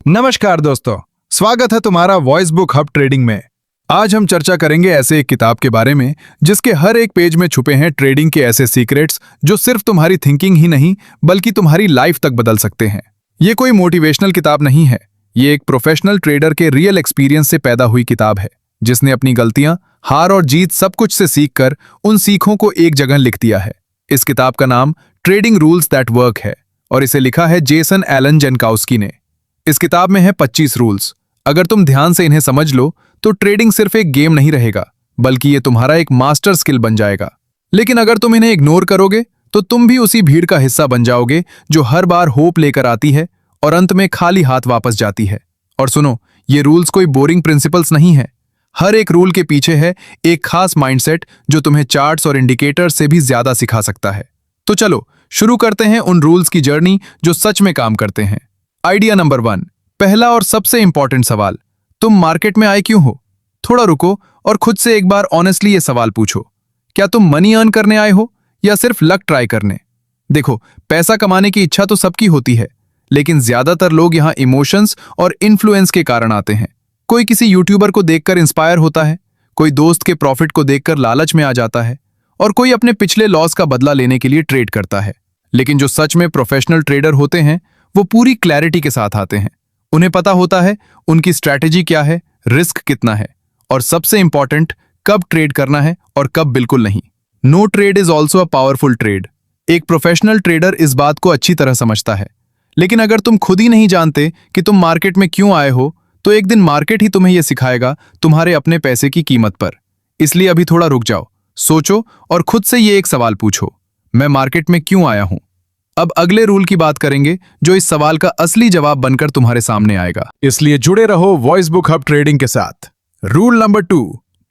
नमस्कार दोस्तों, स्वागत है तुम्हारा वॉइस बुक हब ट्रेडिंग में। आज हम चर्चा करेंगे ऐसे एक किताब के बारे में जिसके हर एक पेज में छुपे हैं ट्रेडिंग के ऐसे सीक्रेट्स जो सिर्फ तुम्हारी थिंकिंग ही नहीं बल्कि तुम्हारी लाइफ तक बदल सकते हैं। ये कोई मोटिवेशनल किताब नहीं है, ये एक प्रोफेशनल ट्रेडर के रियल एक्सपीरियंस से पैदा हुई किताब है जिसने अपनी गलतियां, हार और जीत सब कुछ से सीखकर उन सीखों को एक जगह लिख दिया है। इस किताब का नाम ट्रेडिंग रूल्स दैट वर्क है और इसे लिखा है जेसन एलन जेनकाउस्की ने। इस किताब में है 25 रूल्स। अगर तुम ध्यान से इन्हें समझ लो तो ट्रेडिंग सिर्फ एक गेम नहीं रहेगा बल्कि ये तुम्हारा एक मास्टर स्किल बन जाएगा। लेकिन अगर तुम इन्हें इग्नोर करोगे तो तुम भी उसी भीड़ का हिस्सा बन जाओगे जो हर बार होप लेकर आती है और अंत में खाली हाथ वापस जाती है। और सुनो, ये रूल्स कोई बोरिंग प्रिंसिपल्स नहीं है। हर एक रूल के पीछे है एक खास माइंडसेट जो तुम्हें चार्ट्स और इंडिकेटर्स से भी ज्यादा सिखा सकता है। तो चलो शुरू करते हैं उन रूल्स की जर्नी जो सच में काम करते हैं। आइडिया नंबर 1, पहला और सबसे इंपॉर्टेंट सवाल, तुम मार्केट में आए क्यों हो? थोड़ा रुको और खुद से एक बार ऑनेस्टली ये सवाल पूछो, क्या तुम मनी अर्न करने आए हो या सिर्फ लक ट्राई करने? देखो, पैसा कमाने की इच्छा तो सबकी होती है, लेकिन ज्यादातर लोग यहाँ इमोशंस और इन्फ्लुएंस के कारण आते हैं। कोई किसी यूट्यूबर को देखकर इंस्पायर होता है, कोई दोस्त के प्रॉफिट को देखकर लालच में आ जाता है और कोई अपने पिछले लॉस का बदला लेने के लिए ट्रेड करता है। लेकिन जो सच में प्रोफेशनल ट्रेडर होते हैं वो पूरी क्लैरिटी के साथ आते हैं। उन्हें पता होता है उनकी स्ट्रैटेजी क्या है, रिस्क कितना है और सबसे इंपॉर्टेंट, कब ट्रेड करना है और कब बिल्कुल नहीं। No trade is also a powerful trade. एक प्रोफेशनल ट्रेडर इस बात को अच्छी तरह समझता है, लेकिन अगर तुम खुद ही नहीं जानते कि तुम मार्केट में क्यों आए हो तो एक दिन मार्केट ही तुम्हें यह सिखाएगा तुम्हारे अपने पैसे की कीमत पर। इसलिए अभी थोड़ा रुक जाओ, सोचो और खुद से ये एक सवाल पूछो, मैं मार्केट में क्यों आया हूं? अब अगले रूल की बात करेंगे जो इस सवाल का असली जवाब बनकर तुम्हारे सामने आएगा, इसलिए जुड़े रहो वॉइस बुक हब ट्रेडिंग के साथ। रूल नंबर 2,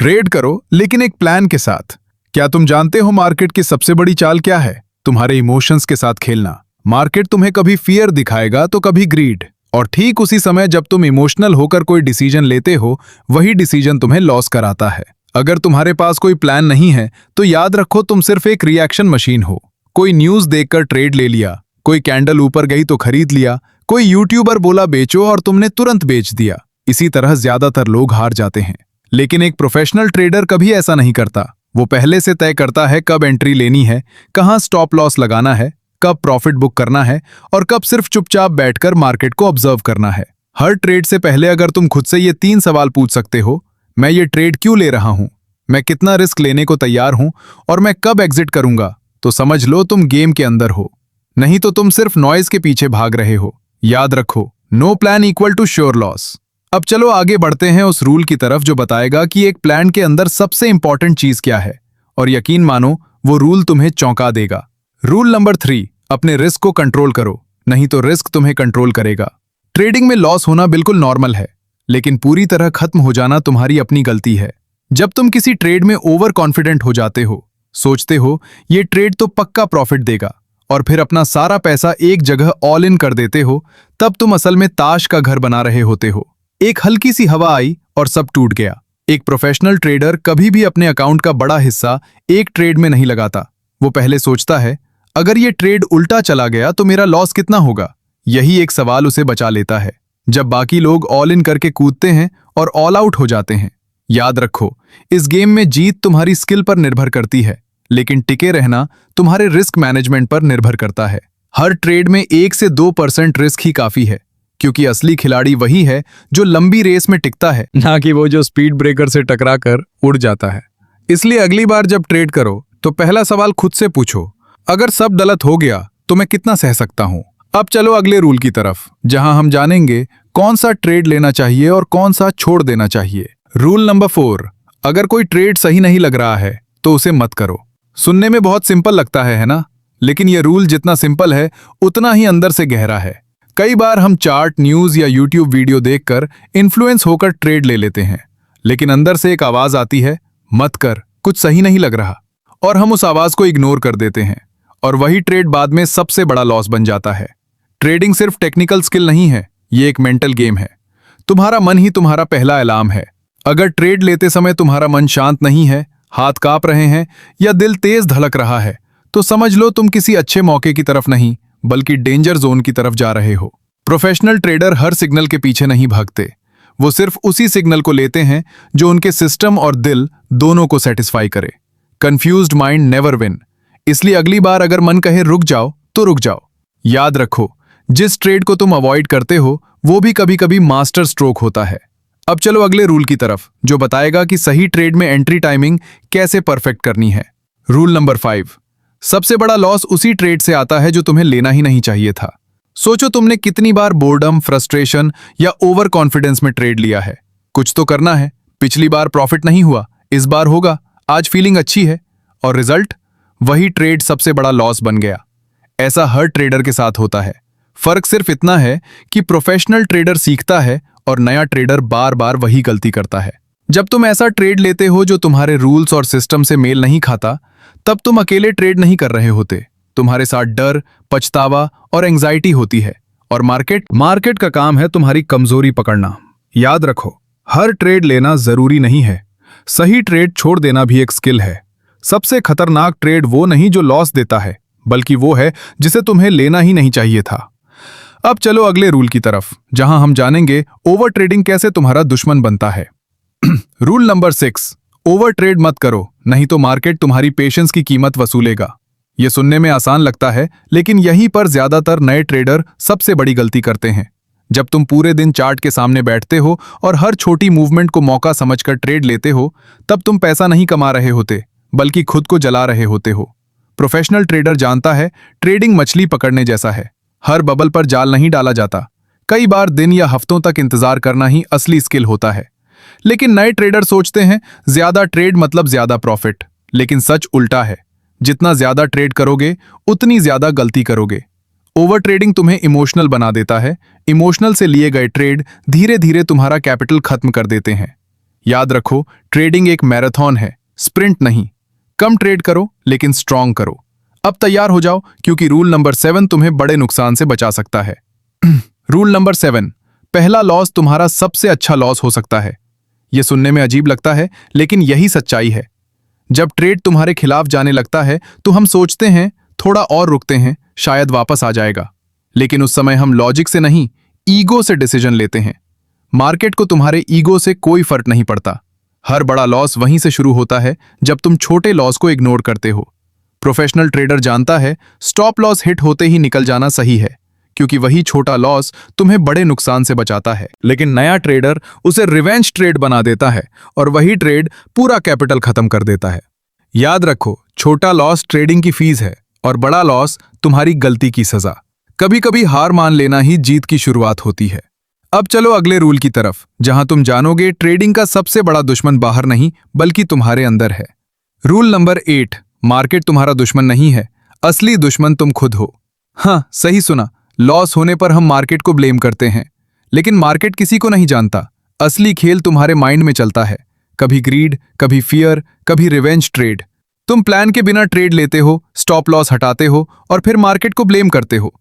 ट्रेड करो लेकिन एक प्लान के साथ। क्या तुम जानते हो मार्केट की सबसे बड़ी चाल क्या है? तुम्हारे इमोशंस के साथ खेलना। मार्केट तुम्हें कभी फियर दिखाएगा तो कभी ग्रीड, और ठीक उसी समय जब तुम इमोशनल होकर कोई डिसीजन लेते हो वही डिसीजन तुम्हें लॉस कराता है। अगर तुम्हारे पास कोई प्लान नहीं है तो याद रखो तुम सिर्फ एक रिएक्शन मशीन हो। कोई न्यूज देखकर ट्रेड ले लिया, कोई कैंडल ऊपर गई तो खरीद लिया, कोई यूट्यूबर बोला बेचो और तुमने तुरंत बेच दिया। इसी तरह ज्यादातर लोग हार जाते हैं। लेकिन एक प्रोफेशनल ट्रेडर कभी ऐसा नहीं करता। वो पहले से तय करता है कब एंट्री लेनी है, कहां स्टॉप लॉस लगाना है, कब प्रॉफिट बुक करना है और कब सिर्फ चुपचाप बैठकर मार्केट को ऑब्जर्व करना है। हर ट्रेड से पहले अगर तुम खुद से ये 3 सवाल पूछ सकते हो, मैं ये ट्रेड क्यों ले रहा हूं, मैं कितना रिस्क लेने को तैयार हूं और मैं कब एग्जिट करूंगा, तो समझ लो तुम गेम के अंदर हो, नहीं तो तुम सिर्फ नॉइज के पीछे भाग रहे हो। याद रखो, no plan equal to sure loss. अब चलो आगे बढ़ते हैं उस रूल की तरफ जो बताएगा कि एक प्लान के अंदर सबसे इंपॉर्टेंट चीज क्या है, और यकीन मानो वो रूल तुम्हें चौंका देगा। रूल नंबर 3, अपने रिस्क को कंट्रोल करो, नहीं तो रिस्क तुम्हें कंट्रोल करेगा। ट्रेडिंग में लॉस होना बिल्कुल नॉर्मल है, लेकिन पूरी तरह खत्म हो जाना तुम्हारी अपनी गलती है। जब तुम किसी ट्रेड में ओवर कॉन्फिडेंट हो जाते हो, सोचते हो ये ट्रेड तो पक्का प्रॉफिट देगा और फिर अपना सारा पैसा एक जगह ऑल इन कर देते हो, तब तुम असल में ताश का घर बना रहे होते हो। एक हल्की सी हवा आई और सब टूट गया। एक प्रोफेशनल ट्रेडर कभी भी अपने अकाउंट का बड़ा हिस्सा एक ट्रेड में नहीं लगाता। वो पहले सोचता है, अगर ये ट्रेड उल्टा चला गया तो मेरा लॉस कितना होगा? यही एक सवाल उसे बचा लेता है। जब बाकी लोग ऑल इन करके कूदते हैं और ऑल आउट हो जाते हैं। याद रखो, इस गेम में जीत तुम्हारी स्किल पर निर्भर करती है, लेकिन टिके रहना तुम्हारे रिस्क मैनेजमेंट पर निर्भर करता है। हर ट्रेड में 1 से 2% रिस्क ही काफी है, क्योंकि असली खिलाड़ी वही है जो लंबी रेस में टिकता है, ना कि वो जो स्पीड ब्रेकर से टकराकर उड़ जाता है। इसलिए अगली बार जब ट्रेड करो तो पहला सवाल खुद से पूछो, अगर सब गलत हो गया तो मैं कितना सह सकता हूं? अब चलो अगले रूल की तरफ, जहां हम जानेंगे कौन सा ट्रेड लेना चाहिए और कौन सा छोड़ देना चाहिए। रूल नंबर 4, अगर कोई ट्रेड सही नहीं लग रहा है तो उसे मत करो। सुनने में बहुत सिंपल लगता है ना? लेकिन यह रूल जितना सिंपल है उतना ही अंदर से गहरा है। कई बार हम चार्ट, न्यूज या यूट्यूब वीडियो देखकर इन्फ्लुएंस होकर ट्रेड ले लेते हैं, लेकिन अंदर से एक आवाज आती है, मत कर, कुछ सही नहीं लग रहा, और हम उस आवाज को इग्नोर कर देते हैं और वही ट्रेड बाद में सबसे बड़ा लॉस बन जाता है। ट्रेडिंग सिर्फ टेक्निकल स्किल नहीं है, ये एक मेंटल गेम है। तुम्हारा मन ही तुम्हारा पहला अलार्म है। अगर ट्रेड लेते समय तुम्हारा मन शांत नहीं है, हाथ कांप रहे हैं या दिल तेज धड़क रहा है, तो समझ लो तुम किसी अच्छे मौके की तरफ नहीं बल्कि डेंजर जोन की तरफ जा रहे हो। प्रोफेशनल ट्रेडर हर सिग्नल के पीछे नहीं भागते, वो सिर्फ उसी सिग्नल को लेते हैं जो उनके सिस्टम और दिल दोनों को सेटिस्फाई करे। कंफ्यूज्ड माइंड नेवर विन, इसलिए अगली बार अगर मन कहे रुक जाओ तो रुक जाओ। याद रखो, जिस ट्रेड को तुम अवॉइड करते हो वो भी कभी कभी मास्टर स्ट्रोक होता है। अब चलो अगले रूल की तरफ, जो बताएगा कि सही ट्रेड में एंट्री टाइमिंग कैसे परफेक्ट करनी है। रूल नंबर 5, सबसे बड़ा लॉस उसी ट्रेड से आता है जो तुम्हें लेना ही नहीं चाहिए था। सोचो तुमने कितनी बार बोर्डम, फ्रस्ट्रेशन या ओवर कॉन्फिडेंस में ट्रेड लिया है। कुछ तो करना है, पिछली बार प्रॉफिट नहीं हुआ, इस बार होगा, आज फीलिंग अच्छी है, और रिजल्ट वही ट्रेड सबसे बड़ा लॉस बन गया। ऐसा हर ट्रेडर के साथ होता है। फर्क सिर्फ इतना है कि प्रोफेशनल ट्रेडर सीखता है और नया ट्रेडर बार बार वही गलती करता है। जब तुम ऐसा ट्रेड लेते हो जो तुम्हारे रूल्स और सिस्टम से मेल नहीं खाता, तब तुम अकेले ट्रेड नहीं कर रहे होते, तुम्हारे साथ डर, पछतावा और एंजाइटी होती है। और मार्केट का काम है तुम्हारी कमजोरी पकड़ना। याद रखो, हर ट्रेड लेना जरूरी नहीं है, सही ट्रेड छोड़ देना भी एक स्किल है। सबसे खतरनाक ट्रेड वो नहीं जो लॉस देता है, बल्कि वो है जिसे तुम्हें लेना ही नहीं चाहिए था। अब चलो अगले रूल की तरफ, जहां हम जानेंगे ओवर ट्रेडिंग कैसे तुम्हारा दुश्मन बनता है। रूल नंबर 6, ओवर ट्रेड मत करो, नहीं तो मार्केट तुम्हारी पेशेंस की कीमत वसूलेगा। यह सुनने में आसान लगता है, लेकिन यहीं पर ज्यादातर नए ट्रेडर सबसे बड़ी गलती करते हैं। जब तुम पूरे दिन चार्ट के सामने बैठते हो और हर छोटी मूवमेंट को मौका समझकर ट्रेड लेते हो, तब तुम पैसा नहीं कमा रहे होते, बल्कि खुद को जला रहे होते हो। प्रोफेशनल ट्रेडर जानता है ट्रेडिंग मछली पकड़ने जैसा है, हर बबल पर जाल नहीं डाला जाता। कई बार दिन या हफ्तों तक इंतजार करना ही असली स्किल होता है। लेकिन नए ट्रेडर सोचते हैं ज्यादा ट्रेड मतलब ज्यादा प्रॉफिट, लेकिन सच उल्टा है। जितना ज्यादा ट्रेड करोगे उतनी ज्यादा गलती करोगे। ओवर ट्रेडिंग तुम्हें इमोशनल बना देता है, इमोशनल से लिए गए ट्रेड धीरे धीरे तुम्हारा कैपिटल खत्म कर देते हैं। याद रखो, ट्रेडिंग एक मैराथन है, स्प्रिंट नहीं। कम ट्रेड करो लेकिन स्ट्रांग करो। अब तैयार हो जाओ, क्योंकि रूल नंबर 7 तुम्हें बड़े नुकसान से बचा सकता है। रूल नंबर 7, पहला लॉस तुम्हारा सबसे अच्छा लॉस हो सकता है। यह सुनने में अजीब लगता है, लेकिन यही सच्चाई है। जब ट्रेड तुम्हारे खिलाफ जाने लगता है तो हम सोचते हैं थोड़ा और रुकते हैं, शायद वापस आ जाएगा। लेकिन उस समय हम लॉजिक से नहीं, ईगो से डिसीजन लेते हैं। मार्केट को तुम्हारे ईगो से कोई फर्क नहीं पड़ता। हर बड़ा लॉस वहीं से शुरू होता है जब तुम छोटे लॉस को इग्नोर करते हो। प्रोफेशनल ट्रेडर जानता है स्टॉप लॉस हिट होते ही निकल जाना सही है, क्योंकि वही छोटा लॉस तुम्हें बड़े नुकसान से बचाता है। लेकिन नया ट्रेडर उसे रिवेंज ट्रेड बना देता है और वही ट्रेड पूरा कैपिटल खत्म कर देता है। याद रखो, छोटा लॉस ट्रेडिंग की फीस है और बड़ा लॉस तुम्हारी गलती की सजा। कभी कभी हार मान लेना ही जीत की शुरुआत होती है। अब चलो अगले रूल की तरफ, जहां तुम जानोगे ट्रेडिंग का सबसे बड़ा दुश्मन बाहर नहीं बल्कि तुम्हारे अंदर है। रूल नंबर 8, मार्केट तुम्हारा दुश्मन नहीं है, असली दुश्मन तुम खुद हो। हाँ, सही सुना, लॉस होने पर हम मार्केट को ब्लेम करते हैं, लेकिन मार्केट किसी को नहीं जानता। असली खेल तुम्हारे माइंड में चलता है, कभी ग्रीड, कभी फियर, कभी रिवेंज ट्रेड। तुम प्लान के बिना ट्रेड लेते हो, स्टॉप लॉस हटाते हो और फिर मार्केट को ब्लेम करते हो,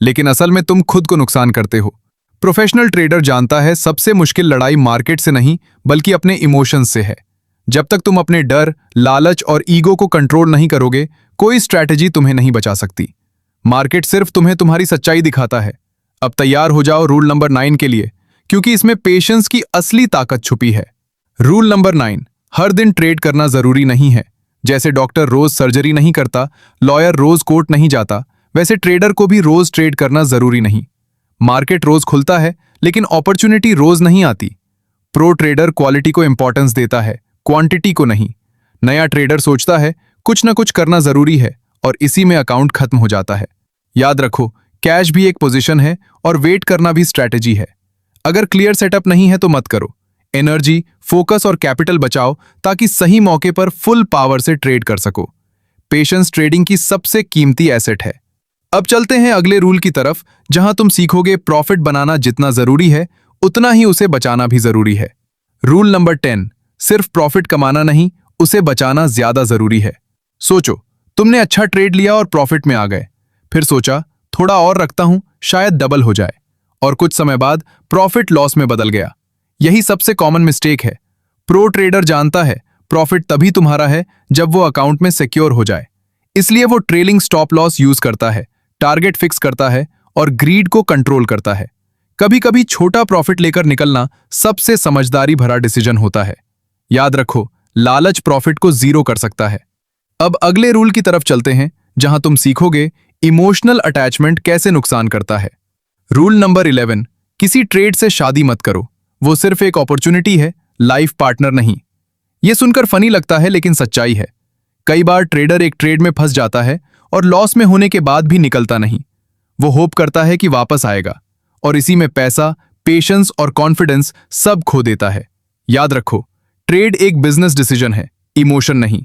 लेकिन असल में तुम खुद को नुकसान करते हो। प्रोफेशनल ट्रेडर जानता है सबसे मुश्किल लड़ाई मार्केट से नहीं बल्कि अपने इमोशंस से है। जब तक तुम अपने डर, लालच और ईगो को कंट्रोल नहीं करोगे, कोई स्ट्रैटेजी तुम्हें नहीं बचा सकती। मार्केट सिर्फ तुम्हें तुम्हारी सच्चाई दिखाता है। अब तैयार हो जाओ रूल नंबर 9 के लिए, क्योंकि इसमें पेशेंस की असली ताकत छुपी है। रूल नंबर 9, हर दिन ट्रेड करना जरूरी नहीं है। जैसे डॉक्टर रोज सर्जरी नहीं करता, लॉयर रोज कोर्ट नहीं जाता, वैसे ट्रेडर को भी रोज ट्रेड करना जरूरी नहीं। मार्केट रोज खुलता है, लेकिन अपॉर्चुनिटी रोज नहीं आती। प्रो ट्रेडर क्वालिटी को इंपॉर्टेंस देता है, क्वांटिटी को नहीं। नया ट्रेडर सोचता है कुछ ना कुछ करना जरूरी है और इसी में अकाउंट खत्म हो जाता है। याद रखो, कैश भी एक पोजीशन है और वेट करना भी स्ट्रैटेजी है। अगर क्लियर सेटअप नहीं है तो मत करो। एनर्जी, फोकस और कैपिटल बचाओ ताकि सही मौके पर फुल पावर से ट्रेड कर सको। पेशेंस ट्रेडिंग की सबसे कीमती एसेट है। अब चलते हैं अगले रूल की तरफ, जहां तुम सीखोगे प्रॉफिट बनाना जितना जरूरी है उतना ही उसे बचाना भी जरूरी है। रूल नंबर 10, सिर्फ प्रॉफिट कमाना नहीं, उसे बचाना ज्यादा जरूरी है। सोचो, तुमने अच्छा ट्रेड लिया और प्रॉफिट में आ गए, फिर सोचा थोड़ा और रखता हूं, शायद डबल हो जाए, और कुछ समय बाद प्रॉफिट लॉस में बदल गया। यही सबसे कॉमन मिस्टेक है। प्रो ट्रेडर जानता है प्रॉफिट तभी तुम्हारा है जब वो अकाउंट में सिक्योर हो जाए, इसलिए वो ट्रेलिंग स्टॉप लॉस यूज करता है, टारगेट फिक्स करता है और ग्रीड को कंट्रोल करता है। कभी कभी छोटा प्रॉफिट लेकर निकलना सबसे समझदारी भरा डिसीजन होता है। याद रखो, लालच प्रॉफिट को जीरो कर सकता है। अब अगले रूल की तरफ चलते हैं, जहां तुम सीखोगे इमोशनल अटैचमेंट कैसे नुकसान करता है। रूल नंबर 11, किसी ट्रेड से शादी मत करो। वो सिर्फ एक अपॉर्चुनिटी है, लाइफ पार्टनर नहीं। यह सुनकर फनी लगता है, लेकिन सच्चाई है। कई बार ट्रेडर एक ट्रेड में फंस जाता है और लॉस में होने के बाद भी निकलता नहीं। वो होप करता है कि वापस आएगा, और इसी में पैसा, पेशेंस और कॉन्फिडेंस सब खो देता है। याद रखो, ट्रेड एक बिजनेस डिसीजन है, इमोशन नहीं।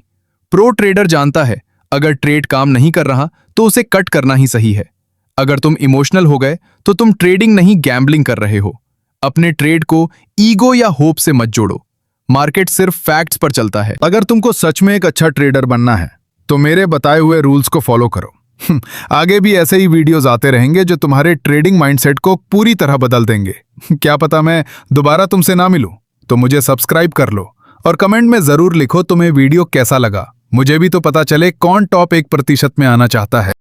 प्रो ट्रेडर जानता है, अगर ट्रेड काम नहीं कर रहा तो उसे कट करना ही सही है। अगर तुम इमोशनल हो गए तो तुम ट्रेडिंग नहीं, गैम्बलिंग कर रहे हो। अपने ट्रेड को ईगो या होप से मत जोड़ो। मार्केट सिर्फ फैक्ट्स पर चलता है। अगर तुमको सच में एक अच्छा ट्रेडर बनना है तो मेरे बताए हुए रूल्स को फॉलो करो। आगे भी ऐसे ही वीडियोस आते रहेंगे जो तुम्हारे ट्रेडिंग माइंडसेट को पूरी तरह बदल देंगे। क्या पता मैं दोबारा तुमसे ना मिलूं, तो मुझे सब्सक्राइब कर लो और कमेंट में जरूर लिखो तुम्हें वीडियो कैसा लगा। मुझे भी तो पता चले कौन टॉप 1% में आना चाहता है।